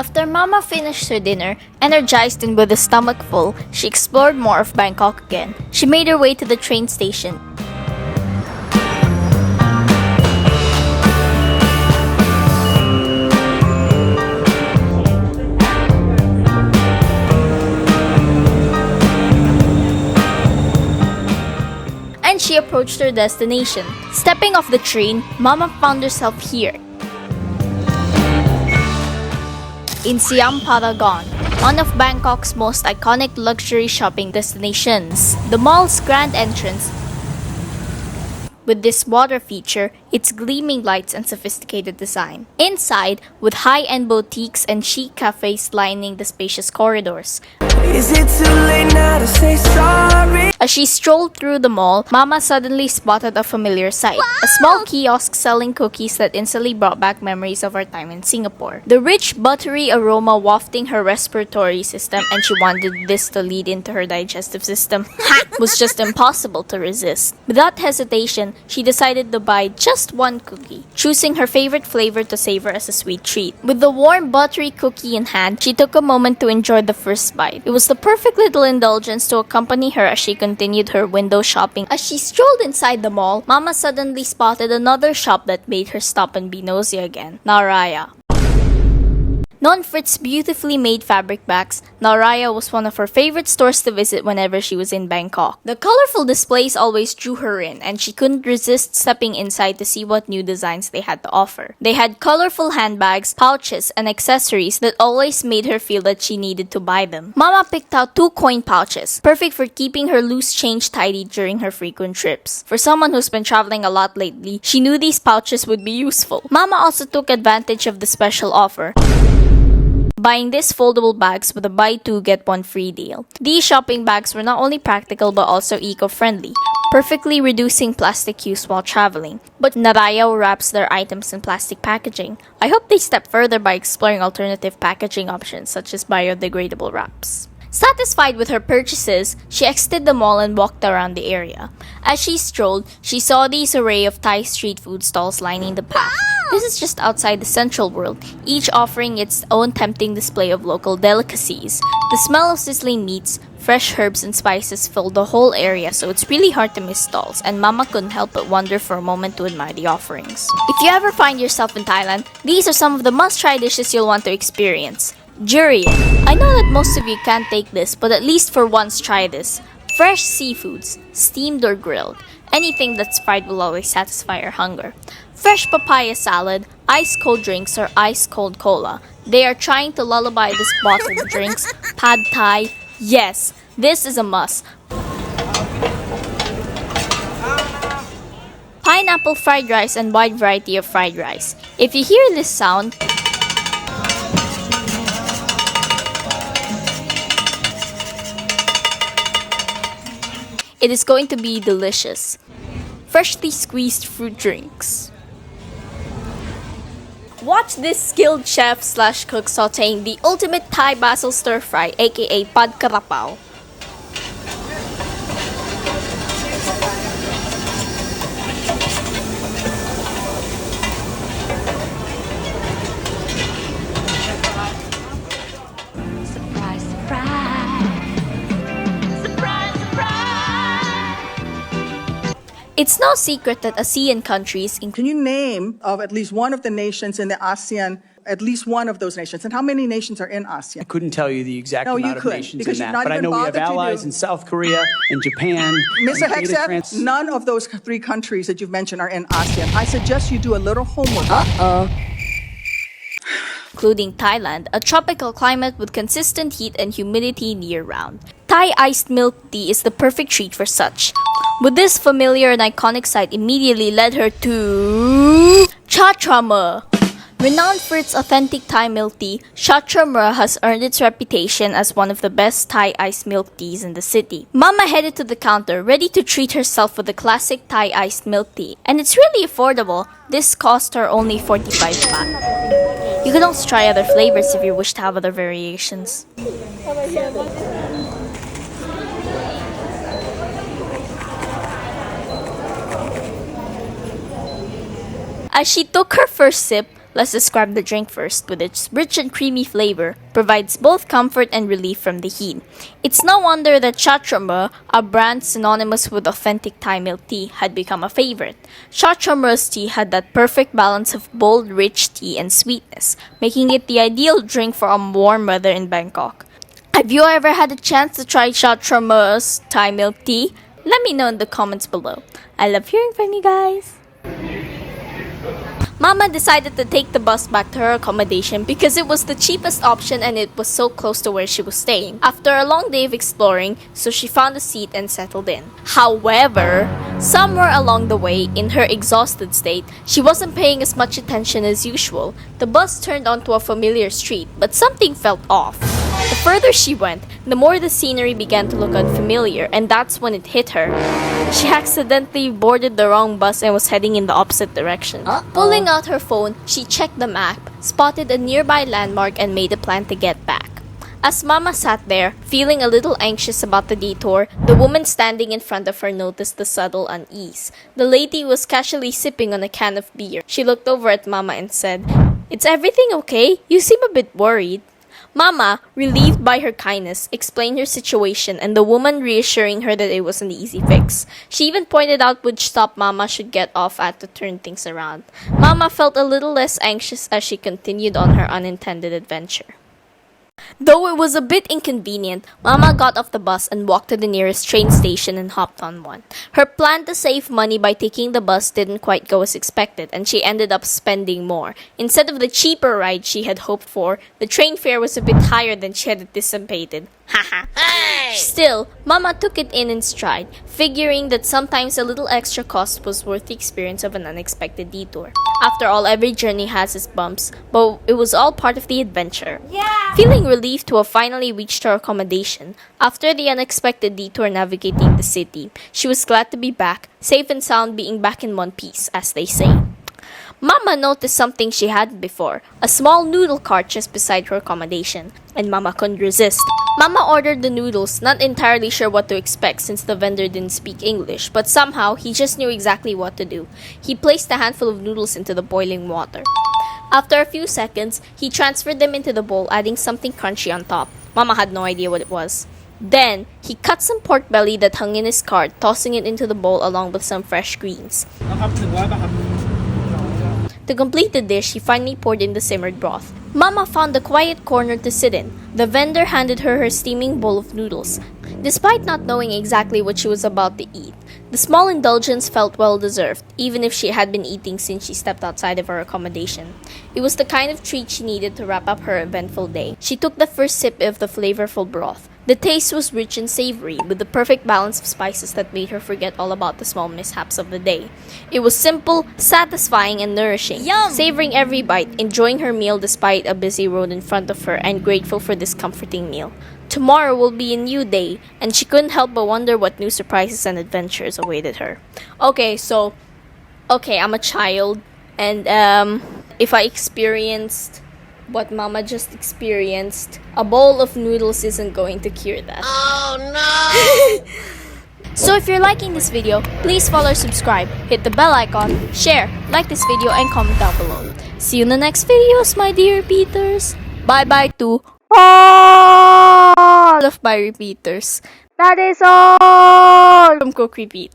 After Mama finished her dinner, energized and with a stomach full, she explored more of Bangkok again. She made her way to the train station. And she approached her destination. Stepping off the train, Mama found herself here, in Siam, Paragon, one of Bangkok's most iconic luxury shopping destinations. The mall's grand entrance, with this water feature, its gleaming lights and sophisticated design. Inside, with high-end boutiques and chic cafes lining the spacious corridors. Is it too late now to say sorry? As she strolled through the mall, Mama suddenly spotted a familiar sight. Wow! A small kiosk selling cookies that instantly brought back memories of our time in Singapore. The rich, buttery aroma wafting her respiratory system, and she wanted this to lead into her digestive system. Was just impossible to resist. Without hesitation, she decided to buy just one cookie, choosing her favorite flavor to savor as a sweet treat. With the warm, buttery cookie in hand, she took a moment to enjoy the first bite. It was the perfect little indulgence to accompany her as she continued her window shopping. As she strolled inside the mall, Mama suddenly spotted another shop that made her stop and be nosy again. Naraya. Known for its beautifully made fabric bags, Naraya was one of her favorite stores to visit whenever she was in Bangkok. The colorful displays always drew her in, and she couldn't resist stepping inside to see what new designs they had to offer. They had colorful handbags, pouches, and accessories that always made her feel that she needed to buy them. Mama picked out 2 coin pouches, perfect for keeping her loose change tidy during her frequent trips. For someone who's been traveling a lot lately, she knew these pouches would be useful. Mama also took advantage of the special offer, buying these foldable bags with a buy 2 get 1 free deal. These shopping bags were not only practical but also eco-friendly, perfectly reducing plastic use while traveling. But Naraya wraps their items in plastic packaging. I hope they step further by exploring alternative packaging options such as biodegradable wraps. Satisfied with her purchases, she exited the mall and walked around the area. As she strolled, she saw these array of Thai street food stalls lining the path. This is just outside the Centralworld, each offering its own tempting display of local delicacies. The smell of sizzling meats, fresh herbs and spices filled the whole area, so it's really hard to miss stalls, and Mama couldn't help but wonder for a moment to admire the offerings. If you ever find yourself in Thailand, these are some of the must-try dishes you'll want to experience. Durian. I know that most of you can't take this, but at least for once try this. Fresh seafoods, steamed or grilled. Anything that's fried will always satisfy your hunger. Fresh papaya salad, ice-cold drinks, or ice-cold cola. They are trying to lullaby this bottled drinks. Pad Thai. Yes, this is a must. Pineapple fried rice and wide variety of fried rice. If you hear this sound, it is going to be delicious. Freshly squeezed fruit drinks. Watch this skilled chef/cook sauteing the ultimate Thai basil stir fry, aka pad karapao. Surprise, surprise. Surprise, surprise. It's no secret that ASEAN countries, Can you name of at least one of the nations in the ASEAN, at least one of those nations? And how many nations are in ASEAN? I couldn't tell you the exact No, you amount of couldn't, nations because in you've that, not but I even know we have bothered to allies do- in South Korea and Japan. Mr. and data Hexet, trans- none of those 3 countries that you've mentioned are in ASEAN. I suggest you do a little homework. including Thailand, a tropical climate with consistent heat and humidity year-round. Thai iced milk tea is the perfect treat for such. With this familiar and iconic sight immediately led her to Chatramue. Renowned for its authentic Thai milk tea, Chatramue has earned its reputation as one of the best Thai iced milk teas in the city. Mama headed to the counter, ready to treat herself with the classic Thai iced milk tea. And it's really affordable. This cost her only 45 baht. You can also try other flavors if you wish to have other variations. As she took her first sip, Let's describe the drink first. With its rich and creamy flavor, provides both comfort and relief from the heat. It's no wonder that Chatramue, a brand synonymous with authentic Thai milk tea, had become a favorite. Chatramue's tea had that perfect balance of bold, rich tea and sweetness, making it the ideal drink for warm weather in Bangkok. Have you ever had a chance to try Chatramue's Thai milk tea? Let me know in the comments below. I love hearing from you guys. Mama decided to take the bus back to her accommodation because it was the cheapest option and it was so close to where she was staying. After a long day of exploring, so she found a seat and settled in. However, somewhere along the way, in her exhausted state, she wasn't paying as much attention as usual. The bus turned onto a familiar street, but something felt off. The further she went, the more the scenery began to look unfamiliar, and that's when it hit her. She accidentally boarded the wrong bus and was heading in the opposite direction. Pulling out her phone, she checked the map, spotted a nearby landmark, and made a plan to get back. As Mama sat there, feeling a little anxious about the detour, the woman standing in front of her noticed the subtle unease. The lady was casually sipping on a can of beer. She looked over at Mama and said, "Is everything okay? You seem a bit worried." Mama, relieved by her kindness, explained her situation and the woman reassuring her that it was an easy fix. She even pointed out which stop Mama should get off at to turn things around. Mama felt a little less anxious as she continued on her unintended adventure. Though it was a bit inconvenient, Mama got off the bus and walked to the nearest train station and hopped on one. Her plan to save money by taking the bus didn't quite go as expected, and she ended up spending more. Instead of the cheaper ride she had hoped for, the train fare was a bit higher than she had anticipated. Haha. Still, Mama took it in stride, figuring that sometimes a little extra cost was worth the experience of an unexpected detour. After all, every journey has its bumps, but it was all part of the adventure. Feeling relieved to have finally reached her accommodation, after the unexpected detour navigating the city, she was glad to be back, safe and sound, being back in one piece, as they say. Mama noticed something she hadn't before, a small noodle cart just beside her accommodation, and Mama couldn't resist. Mama ordered the noodles, not entirely sure what to expect since the vendor didn't speak English, but somehow he just knew exactly what to do. He placed a handful of noodles into the boiling water. After a few seconds, he transferred them into the bowl, adding something crunchy on top. Mama had no idea what it was. Then, he cut some pork belly that hung in his cart, tossing it into the bowl along with some fresh greens. To complete the dish, he finally poured in the simmered broth. Mama found a quiet corner to sit in. The vendor handed her steaming bowl of noodles. Despite not knowing exactly what she was about to eat, the small indulgence felt well deserved, even if she had been eating since she stepped outside of her accommodation. It was the kind of treat she needed to wrap up her eventful day. She took the first sip of the flavorful broth. The taste was rich and savory, with the perfect balance of spices that made her forget all about the small mishaps of the day. It was simple, satisfying, and nourishing. Yum! Savoring every bite, enjoying her meal despite a busy road in front of her, and grateful for this comforting meal. Tomorrow will be a new day, and she couldn't help but wonder what new surprises and adventures awaited her. Okay, I'm a child, and if I experienced what Mama just experienced, a bowl of noodles isn't going to cure that. Oh no! So if you're liking this video, please follow or subscribe, hit the bell icon, share, like this video, and comment down below. See you in the next videos, my dear repeaters. Bye-bye to all of my repeaters. That is all from COOKreapEAT.